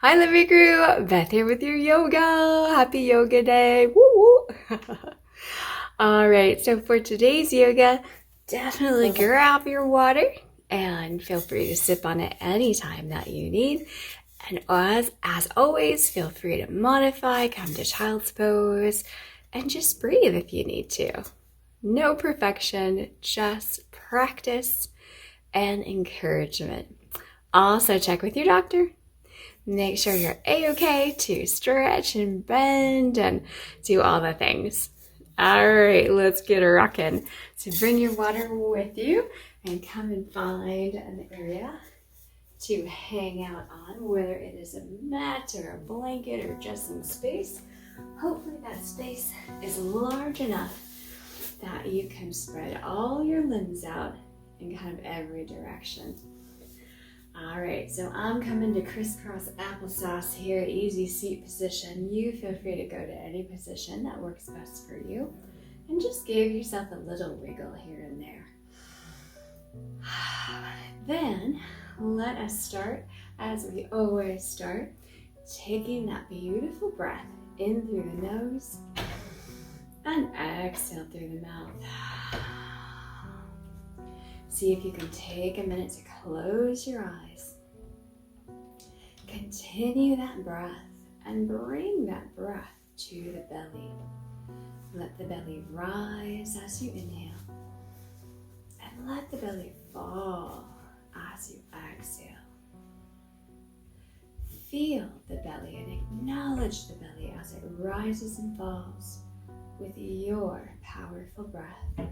Hi, Living Crew! Beth here with your yoga. Happy yoga day. Woo woo. All right, so for today's yoga, definitely grab your water and feel free to sip on it anytime that you need. And as always, feel free to modify, come to child's pose, and just breathe if you need to. No perfection, just practice and encouragement. Also, check with your doctor. Make sure you're a-okay to stretch and bend and do all the things. All right, let's get rocking. So bring your water with you and come and find an area to hang out on, whether it is a mat or a blanket or just some space. Hopefully that space is large enough that you can spread all your limbs out in kind of every direction. All right, so I'm coming to crisscross applesauce here, easy seat position. You feel free to go to any position that works best for you and just give yourself a little wiggle here and there. Then let us start as we always start, taking that beautiful breath in through the nose and exhale through the mouth. See if you can take a minute to close your eyes. Continue that breath and bring that breath to the belly. Let the belly rise as you inhale and let the belly fall as you exhale. Feel the belly and acknowledge the belly as it rises and falls with your powerful breath.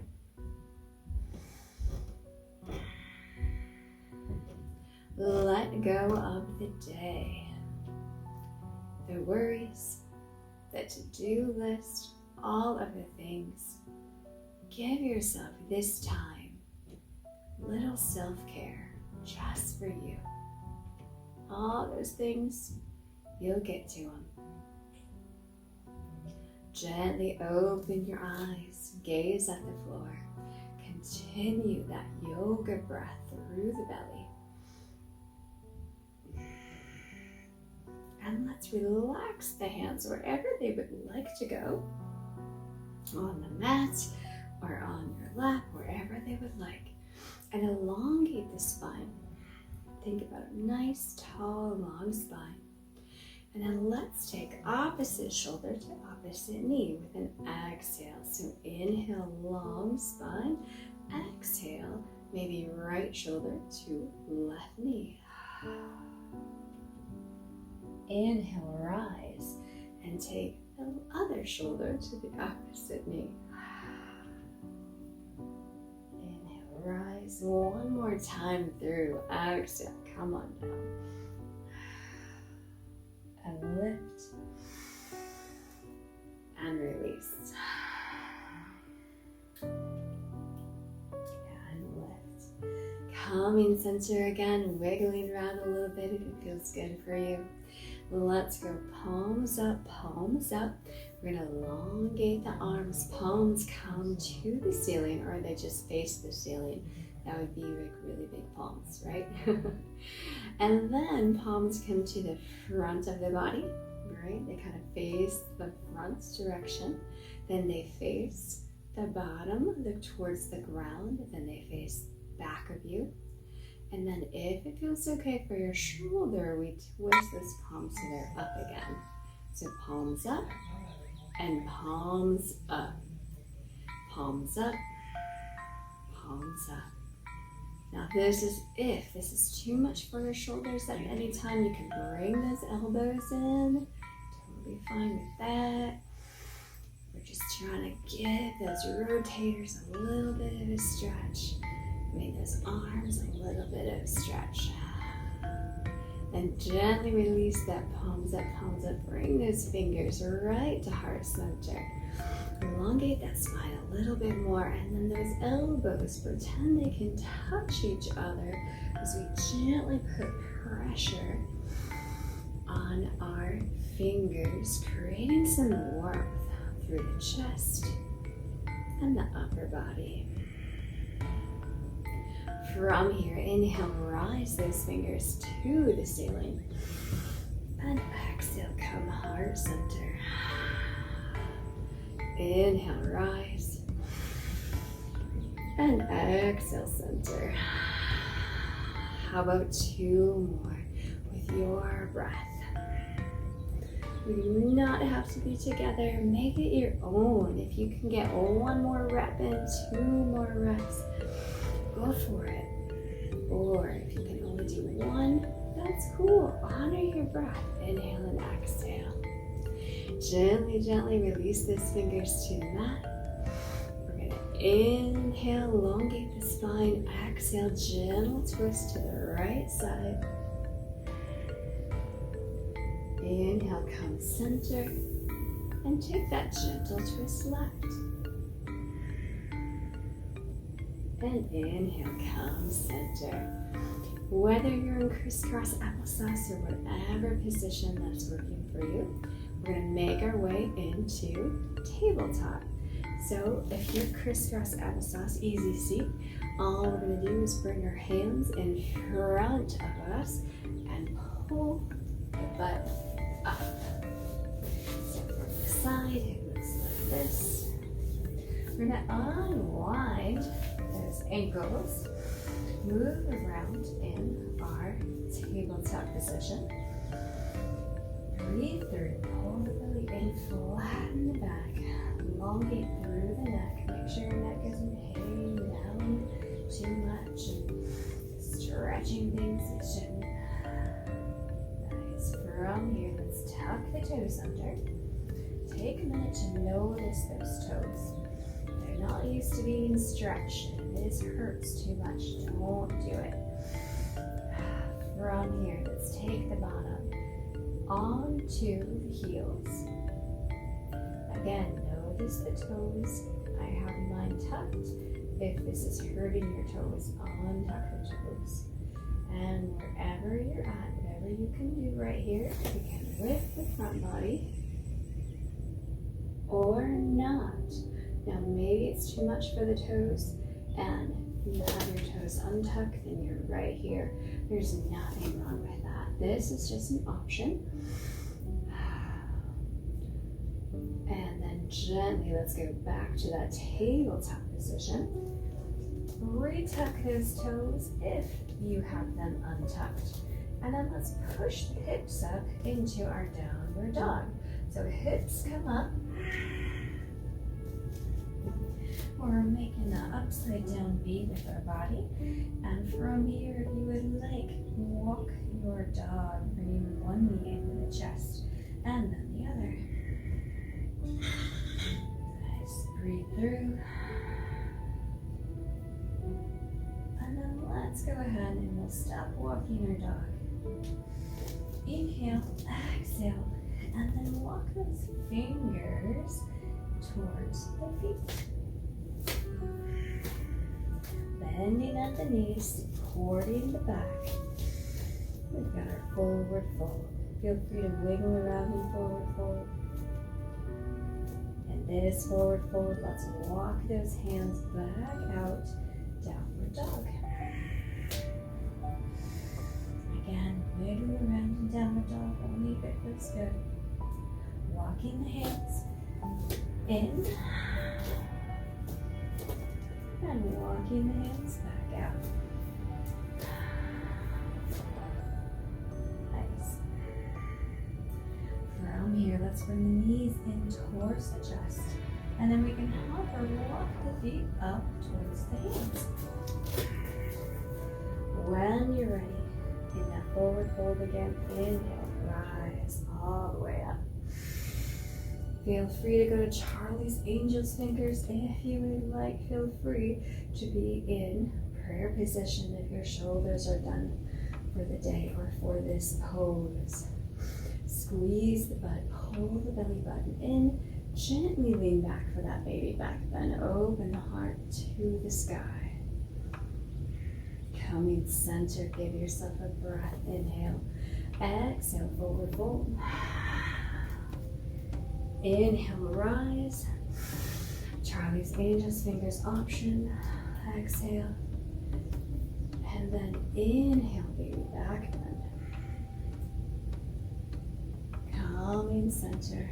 Let go of the day, the worries, the to-do list, all of the things. Give yourself this time, little self-care just for you. All those things, you'll get to them. Gently open your eyes, gaze at the floor. Continue that yoga breath through the belly. And let's relax the hands wherever they would like to go, on the mat or on your lap, wherever they would like. And elongate the spine. Think about a nice, tall, long spine. And then let's take opposite shoulder to opposite knee with an exhale. So inhale, long spine. Exhale, maybe right shoulder to left knee. Inhale, rise, and take the other shoulder to the opposite knee. Inhale, rise. One more time through. Exhale, come on down. And lift. And release. And lift. Calming center again, wiggling around a little bit if it feels good for you. Let's go palms up, palms up. We're gonna elongate the arms. Palms come to the ceiling, or they just face the ceiling. That would be like really big palms, right? And then palms come to the front of the body, right? They kind of face the front direction. Then they face the bottom, towards the ground. Then they face back of you. And then if it feels okay for your shoulder, we twist those palms so they're up again. So palms up and palms up. Palms up, palms up. Now if this is too much for your shoulders at any time, you can bring those elbows in. Totally fine with that. We're just trying to give those rotators a little bit of a stretch. Make those arms a little bit of a stretch. Then gently release that palms up, palms up. Bring those fingers right to heart center. Elongate that spine a little bit more, and then those elbows, pretend they can touch each other as we gently put pressure on our fingers, creating some warmth through the chest and the upper body. From here, inhale, rise those fingers to the ceiling. And exhale, come heart center. Inhale, rise. And exhale, center. How about 2 more with your breath? We do not have to be together. Make it your own. If you can get 1 more rep in, 2 more reps, go for it. Or if you can only do 1, that's cool. Honor your breath. Inhale and exhale. Gently, gently release those fingers to the mat. We're going to inhale, elongate the spine. Exhale, gentle twist to the right side. Inhale, come center. And take that gentle twist left. And inhale, come center. Whether you're in crisscross applesauce or whatever position that's working for you, we're going to make our way into tabletop. So if you're crisscross applesauce, easy seat, all we're going to do is bring our hands in front of us and pull the butt up. So from the side, it looks like this. We're going to unwind those ankles, move around in our tabletop position. Breathe through, pull the belly in, flatten the back, elongate through the neck. Make sure your neck isn't hanging down too much and stretching things it shouldn't. Nice. From here, let's tuck the toes under. Take a minute to notice those toes. They're not used to being stretched. If this hurts too much, don't do it. From here, let's take the bottom onto the heels. Again, notice the toes. I have mine tucked. If this is hurting your toes, untuck the toes. And wherever you're at, whatever you can do right here, you can lift the front body or not. Now maybe it's too much for the toes and you have your toes untucked, then you're right here. There's nothing wrong with that. This is just an option. And then gently, let's go back to that tabletop position. Retuck those toes if you have them untucked. And then let's push the hips up into our downward dog. So hips come up. We're making an upside down V with our body. And from here, if you would like, walk your dog, bringing one knee into the chest and then the other. Nice. Breathe through. And then let's go ahead and we'll stop walking our dog. Inhale, exhale, and then walk those fingers towards the feet. Bending at the knees, supporting the back. We've got our forward fold. Feel free to wiggle around in forward fold. And this forward fold, let's walk those hands back out, downward dog. Again, wiggle around in downward dog, only if it feels good. Walking the hands in. And walking the hands back out. Nice. From here, let's bring the knees in towards the chest. And then we can help or walk the feet up towards the hands. When you're ready, in that forward fold again, inhale, rise all the way up. Feel free to go to Charlie's Angel's Fingers if you would like. Feel free to be in prayer position if your shoulders are done for the day or for this pose. Squeeze the butt, pull the belly button in, gently lean back for that baby back bend. Open the heart to the sky. Coming center, give yourself a breath. Inhale, exhale, forward fold. Inhale, rise. Charlie's Angel's Fingers option. Exhale. And then inhale, baby back bend. calming center.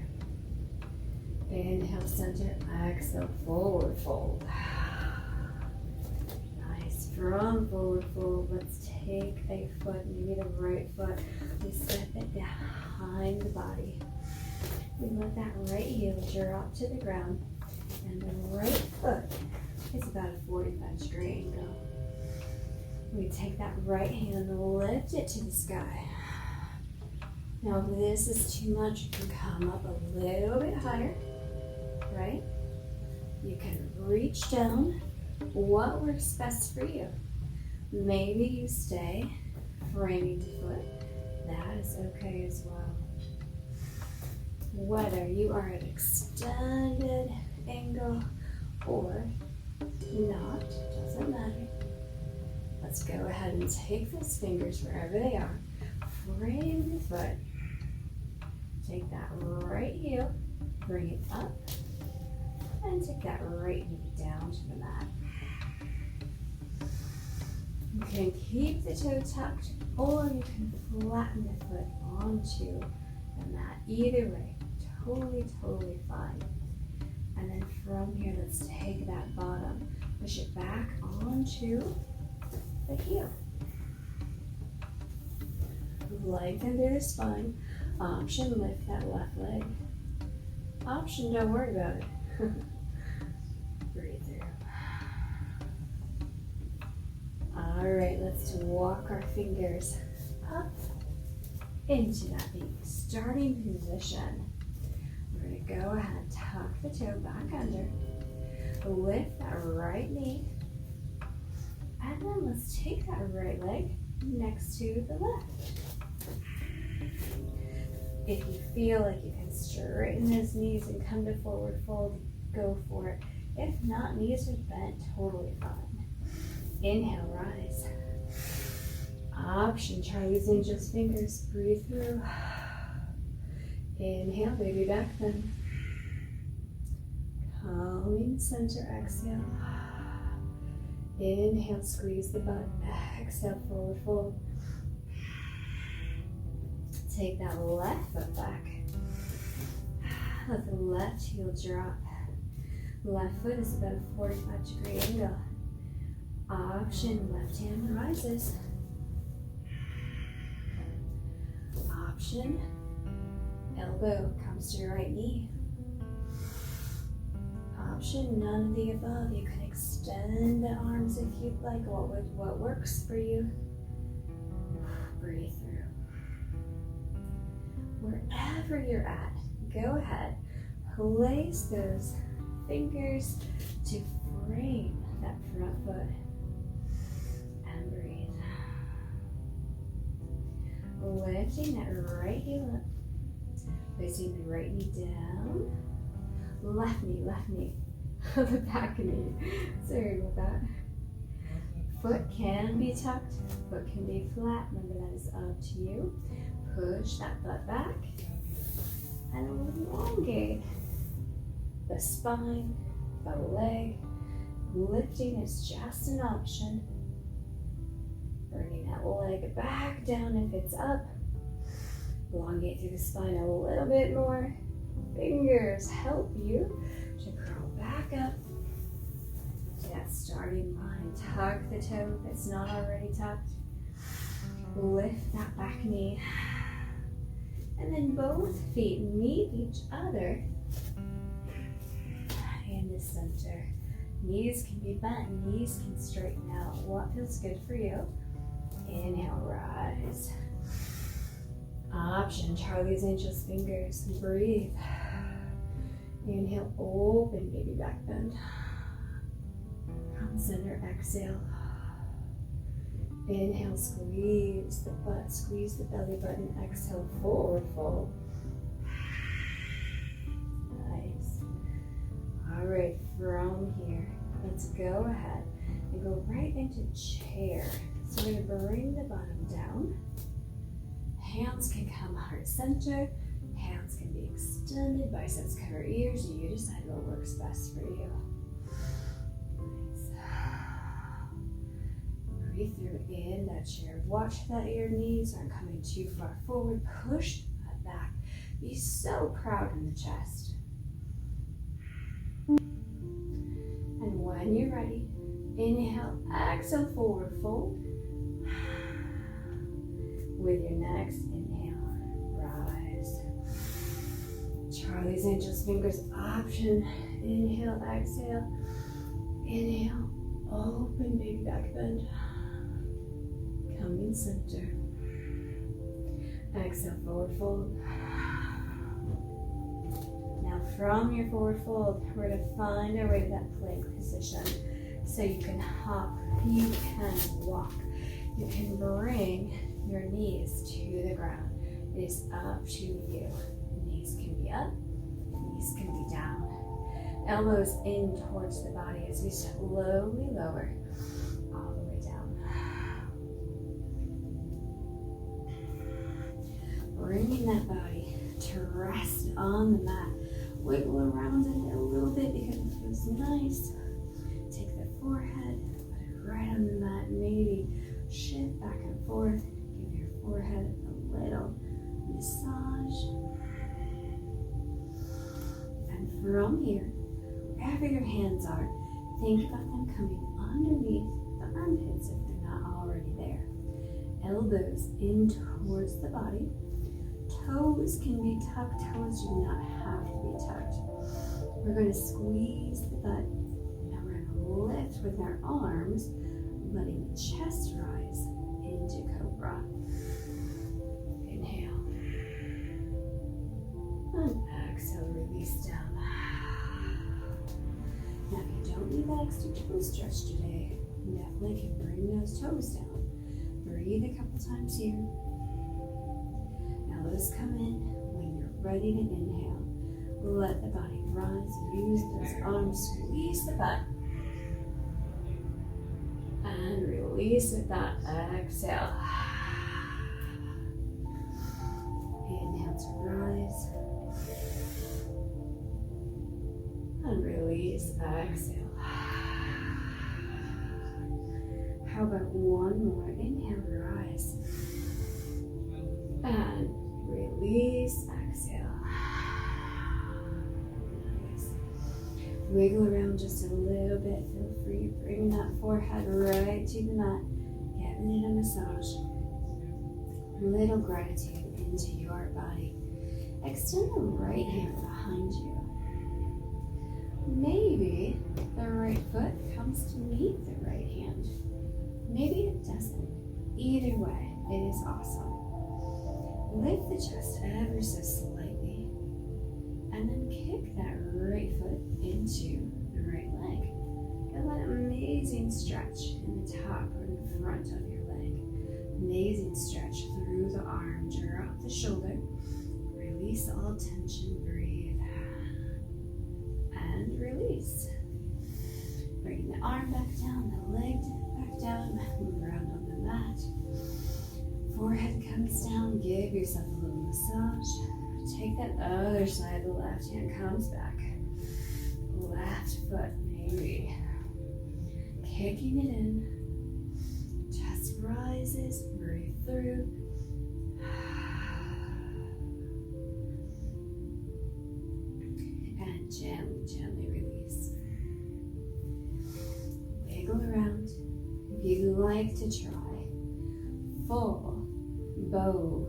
Inhale, center, exhale, forward fold. Nice, from forward fold, let's take a foot, maybe the right foot, we step it behind the body. We let that right heel drop to the ground, and the right foot is about a 45-degree angle. We take that right hand and lift it to the sky. Now, if this is too much, you can come up a little bit higher, right? You can reach down. What works best for you? Maybe you stay framing the foot. That is okay as well. Whether you are at extended angle or not, doesn't matter. Let's go ahead and take those fingers wherever they are. Frame the foot. Take that right heel, bring it up, and take that right knee down to the mat. You can keep the toe tucked, or you can flatten the foot onto the mat. Either way, totally fine. And then from here, let's take that bottom, push it back onto the heel. Lengthen through the spine. Option, lift that left leg. Option, don't worry about it. Breathe through. All right, let's walk our fingers up into that big starting position. We're going to go ahead, tuck the toe back under, lift that right knee, and then let's take that right leg next to the left. If you feel like you can straighten those knees and come to forward fold, go for it. If not, knees are bent, totally fine. Inhale, rise. Option, Charlie's Angels fingers, breathe through. Inhale, baby back bend. Calming center, exhale. Inhale, squeeze the butt. Exhale, forward fold. Take that left foot back. Let the left heel drop. Left foot is about a 45-degree angle. Option, left hand rises. Option, elbow comes to your right knee. Option, none of the above. You can extend the arms if you'd like. What works for you? Breathe through. Wherever you're at, go ahead. Place those fingers to frame that front foot. And breathe. Lifting that right heel up. Placing the right knee down. Left knee. The back knee. Sorry about that. Foot can be tucked. Foot can be flat. Remember, that is up to you. Push that butt back. And elongate the spine, the leg. Lifting is just an option. Bringing that leg back down if it's up. Elongate through the spine a little bit more. Fingers help you to curl back up to that starting line. Tuck the toe if it's not already tucked. Lift that back knee. And then both feet meet each other in the center. Knees can be bent, knees can straighten out. What feels good for you? Inhale, rise. Option, Charlie's Angels fingers. Breathe. Inhale, open, baby back bend. From center, exhale. Inhale, squeeze the butt, squeeze the belly button. Exhale, forward fold. Nice. All right, from here, let's go ahead and go right into chair. So we're going to bring the bottom down. Hands can come heart center. Hands can be extended, biceps cover ears. You decide what works best for you. Nice. Breathe through in that chair. Watch that your knees aren't coming too far forward. Push that back. Be so proud in the chest. And when you're ready, inhale, exhale, forward fold. With your next inhale, rise. Charlie's Angels fingers option. Inhale, exhale. Inhale, open baby back bend. Coming center. Exhale, forward fold. Now from your forward fold, we're going to find our way to that plank position. So you can hop, you can walk, you can bring your knees to the ground. It is up to you. Knees can be up, knees can be down. Elbows in towards the body as we slowly lower all the way down. Bringing that body to rest on the mat. Wiggle around in it a little bit because it feels nice. Take the forehead, put it right on the mat. Maybe shift back and forth. Give your forehead a little massage. And from here, wherever your hands are, think about them coming underneath the armpits if they're not already there. Elbows in towards the body. Toes can be tucked, toes do not have to be tucked. We're going to squeeze the butt. Now we're going to lift with our arms, letting the chest rise into Cobra. Inhale. And exhale, release down. Now if you don't need that extra toe stretch today, you definitely can bring those toes down. Breathe a couple times here. Elbows come in. When you're ready to inhale, let the body rise. Use those arms, squeeze the butt. And release with that exhale. Inhale to rise. And release, exhale. How about one more? Inhale, rise. And release, exhale. Nice. Wiggle around just a little bit. Feel free to bring that forehead right to the mat. Giving it a massage. Little gratitude into your body. Extend the right hand behind you. Maybe the right foot comes to meet the right hand. Maybe it doesn't. Either way, it is awesome. Lift the chest ever so slightly, and then kick that right foot into the right leg. Get that amazing stretch in the top or in the front of your leg. Amazing stretch through the arm. Drop the shoulder. Release all tension. Breathe. And release. Bring the arm back down, the leg back down. Move around on the mat. Forehead comes down, give yourself a little massage. Take that other side, the left hand comes back. Left foot, maybe. Kicking it in. Chest rises, breathe through. And gently, gently release. Wiggle around. If you'd like to try full bow,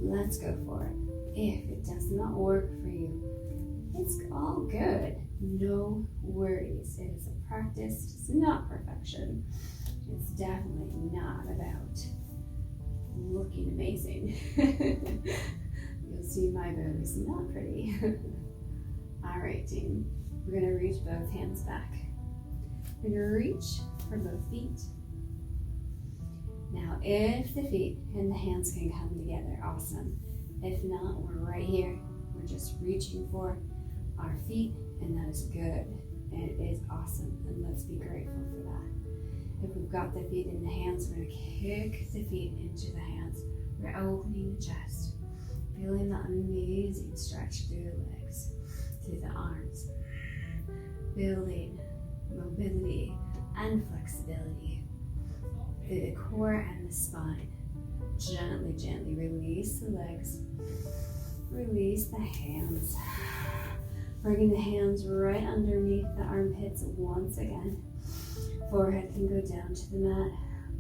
let's go for it. If it does not work for you, it's all good. No worries. It is a practice. It's not perfection. It's definitely not about looking amazing. You'll see my bow is not pretty. All right, team. We're going to reach both hands back. We're going to reach for both feet. Now, if the feet and the hands can come together, awesome. If not, we're right here. We're just reaching for our feet, and that is good. And it is awesome, and let's be grateful for that. If we've got the feet in the hands, we're going to kick the feet into the hands. We're opening the chest, feeling the amazing stretch through the legs, through the arms, building mobility and flexibility through the core and the spine. Gently, gently release the legs. Release the hands. Bringing the hands right underneath the armpits once again. Forehead can go down to the mat.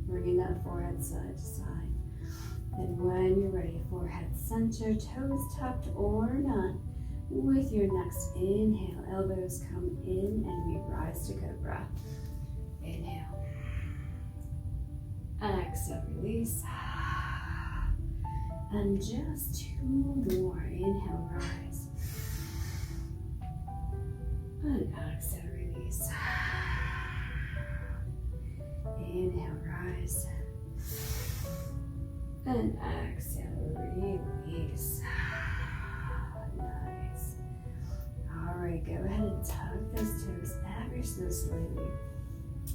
Bringing that forehead side to side. And when you're ready, forehead center, toes tucked or not. With your next inhale, elbows come in and we rise to cobra. Inhale. And exhale, release. And just 2 more. Inhale, rise. And exhale, release. Inhale, rise. And exhale, release. Nice. Alright, go ahead and tug those toes ever so slightly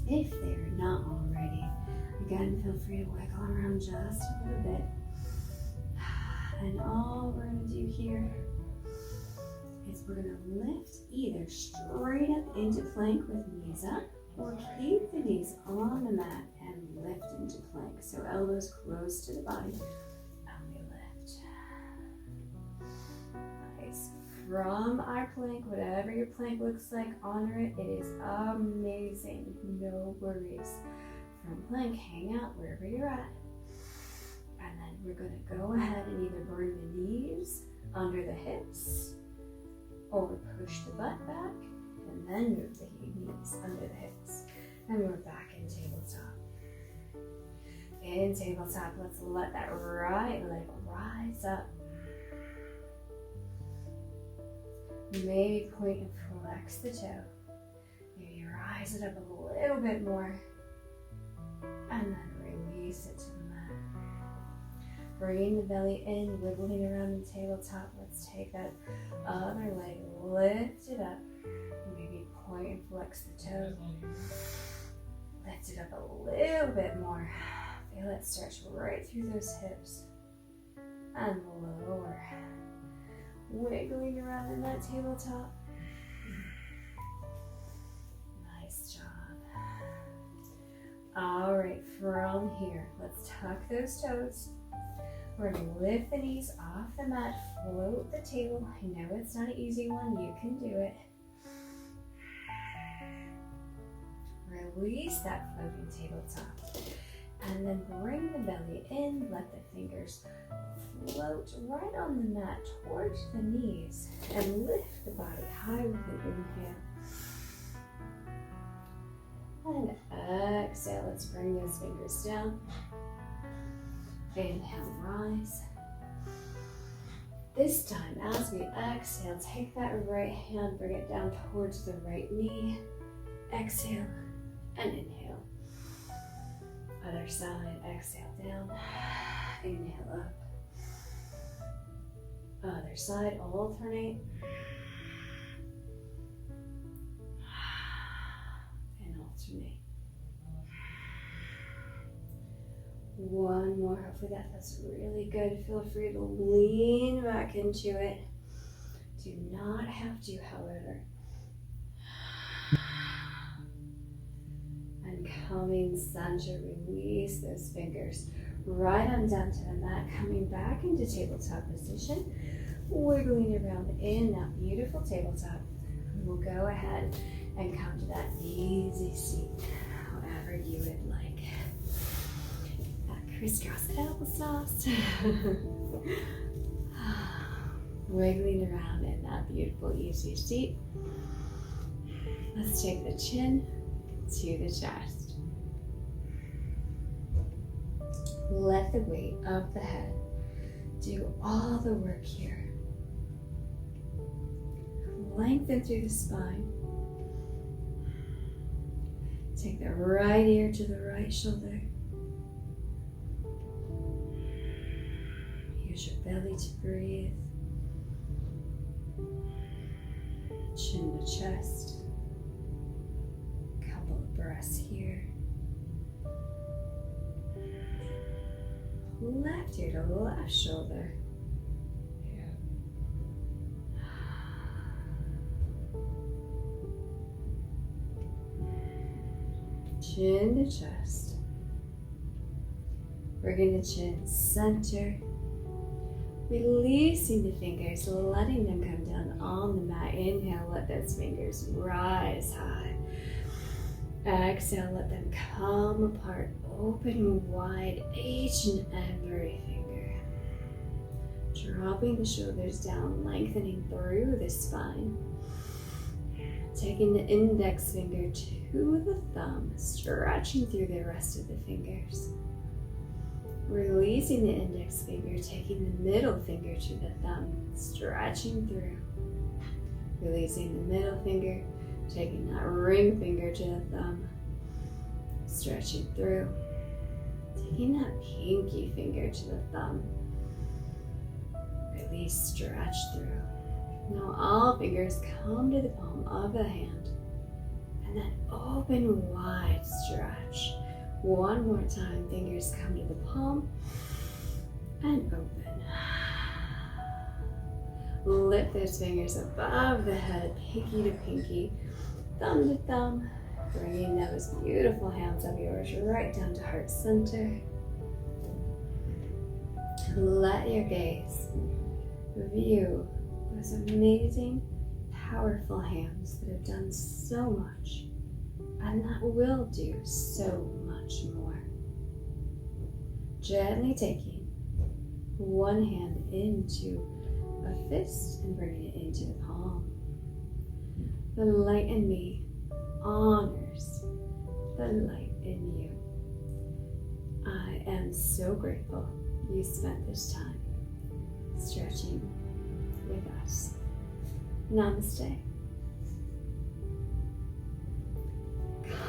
if they're not already. Again, feel free to wiggle around just a little bit. And all we're going to do here is we're going to lift either straight up into plank with knees up or keep the knees on the mat and lift into plank. So elbows close to the body and we lift. Nice. From our plank, whatever your plank looks like, honor it. It is amazing. No worries. From plank, hang out wherever you're at. And then we're going to go ahead and either bring the knees under the hips or push the butt back and then move the knees under the hips. And we're back in tabletop. In tabletop, let's let that right leg rise up. Maybe point and flex the toe. Maybe rise it up a little bit more. And then release it to the mat. Bringing the belly in, wiggling around the tabletop. Let's take that other leg, lift it up. Maybe point and flex the toe. Lift it up a little bit more. Feel it stretch right through those hips. And lower. Wiggling around in that tabletop. Nice job. Alright, from here, let's tuck those toes. We're going to lift the knees off the mat, float the table. I know it's not an easy one, you can do it. Release that floating tabletop. And then bring the belly in, let the fingers float right on the mat towards the knees and lift the body high with the inhale. And exhale, let's bring those fingers down. Inhale, rise. This time, as we exhale, take that right hand, bring it down towards the right knee. Exhale and inhale. Other side, exhale down, inhale up. Other side, alternate. And alternate. One more, hopefully that feels really good. Feel free to lean back into it. Do not have to, however. And coming center, release those fingers right on down to the mat, coming back into tabletop position, wiggling around in that beautiful tabletop. We'll go ahead and come to that easy seat, however you would like. That crisscross applesauce. Wiggling around in that beautiful easy seat. Let's take the chin to the chest. Let the weight of the head do all the work here. Lengthen through the spine. Take the right ear to the right shoulder. Use your belly to breathe. Chin to chest. Couple of breaths here. Left ear to left shoulder. Chin to chest. Bringing the chin center. Releasing the fingers, letting them come down on the mat. Inhale, let those fingers rise high. Exhale, let them come apart, open wide, each and every finger. Dropping the shoulders down, lengthening through the spine. Taking the index finger to the thumb, stretching through the rest of the fingers. Releasing the index finger, taking the middle finger to the thumb, stretching through. Releasing the middle finger, taking that ring finger to the thumb, stretching through. Taking that pinky finger to the thumb, release, stretch through. Now all fingers come to the palm of the hand, and then open wide, stretch. One more time, fingers come to the palm and open. Lift those fingers above the head, pinky to pinky, thumb to thumb, bringing those beautiful hands of yours right down to heart center. Let your gaze view those amazing, powerful hands that have done so much and that will do so much more. Gently taking one hand into a fist and bringing it into the palm. The light in me honors the light in you. I am so grateful you spent this time stretching with us. Namaste.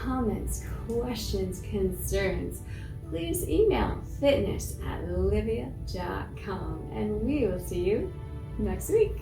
Comments, questions, concerns, please email fitness@olivia.com and we will see you next week.